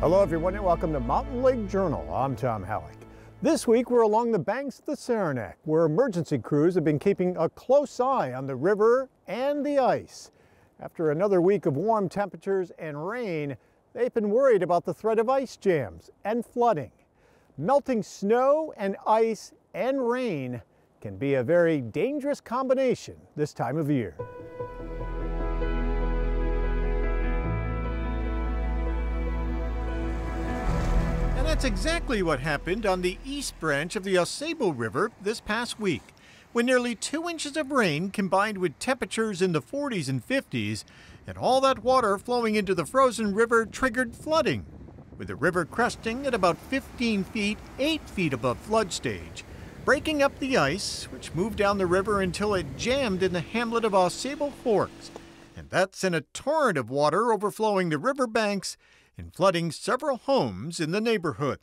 Hello everyone and welcome to Mountain Lake Journal. I'm Tom Halleck. This week we're along the banks of the Saranac, where emergency crews have been keeping a close eye on the river and the ice. After another week of warm temperatures and rain, they've been worried about the threat of ice jams and flooding. Melting snow and ice and rain can be a very dangerous combination this time of year. And that's exactly what happened on the east branch of the AuSable River this past week, when nearly 2 inches of rain combined with temperatures in the 40s and 50s, and all that water flowing into the frozen river triggered flooding, with the river cresting at about 15 feet, 8 feet above flood stage, breaking up the ice, which moved down the river until it jammed in the hamlet of AuSable Forks. And that sent a torrent of water overflowing the riverbanks and flooding several homes in the neighborhood.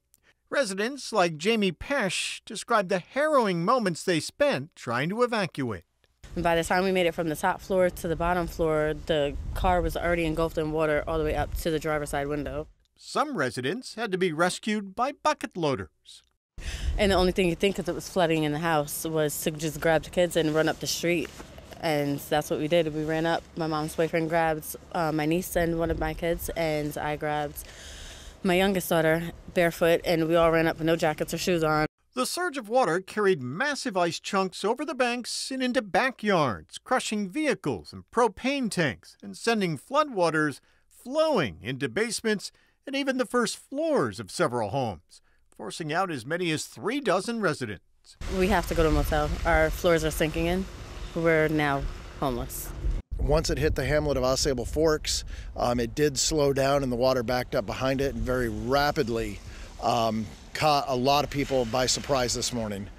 Residents like Jamie Pesh described the harrowing moments they spent trying to evacuate. By the time we made it from the top floor to the bottom floor, the car was already engulfed in water all the way up to the driver's side window. Some residents had to be rescued by bucket loaders. And the only thing you think, because it was flooding in the house, was to just grab the kids and run up the street. And that's what we did. We ran up. My mom's boyfriend grabbed my niece and one of my kids, and I grabbed my youngest daughter barefoot, and we all ran up with no jackets or shoes on. The surge of water carried massive ice chunks over the banks and into backyards, crushing vehicles and propane tanks and sending floodwaters flowing into basements and even the first floors of several homes, forcing out as many as 3 dozen residents. We have to go to a motel. Our floors are sinking in. We're now homeless. Once it hit the hamlet of AuSable Forks, it did slow down and the water backed up behind it and very rapidly caught a lot of people by surprise this morning.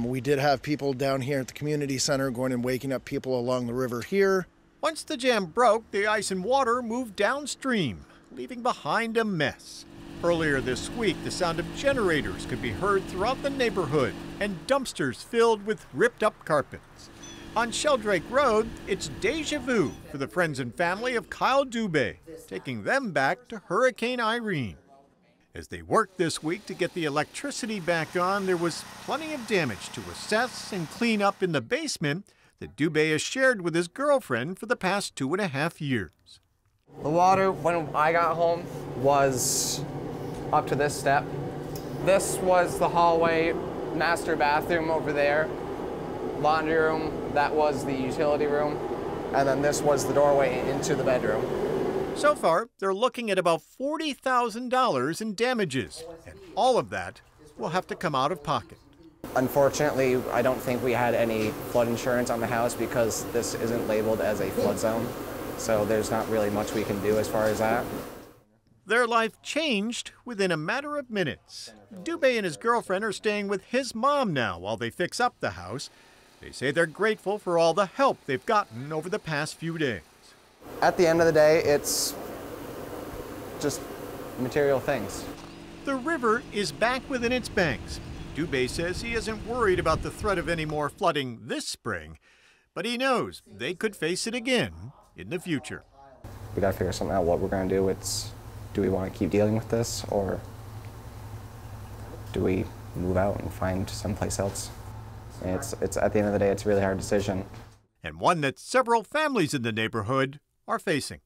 We did have people down here at the community center going and waking up people along the river here. Once the jam broke, the ice and water moved downstream, leaving behind a mess. Earlier this week, the sound of generators could be heard throughout the neighborhood and dumpsters filled with ripped up carpets. On Sheldrake Road, it's deja vu for the friends and family of Kyle Dubé, taking them back to Hurricane Irene. As they worked this week to get the electricity back on, there was plenty of damage to assess and clean up in the basement that Dubé has shared with his girlfriend for the past 2.5 years. The water, when I got home, was up to this step. This was the hallway, master bathroom over there, laundry room, that was the utility room, and then this was the doorway into the bedroom. So far, they're looking at about $40,000 in damages, and all of that will have to come out of pocket. Unfortunately, I don't think we had any flood insurance on the house because this isn't labeled as a flood zone, so there's not really much we can do as far as that. Their life changed within a matter of minutes. Dubé and his girlfriend are staying with his mom now while they fix up the house. They say they're grateful for all the help they've gotten over the past few days. At the end of the day, it's just material things. The river is back within its banks. Dubé says he isn't worried about the threat of any more flooding this spring, but he knows they could face it again in the future. We gotta figure something out what we're gonna do. Do we want to keep dealing with this, or do we move out and find someplace else? It's at the end of the day, it's a really hard decision. And one that several families in the neighborhood are facing.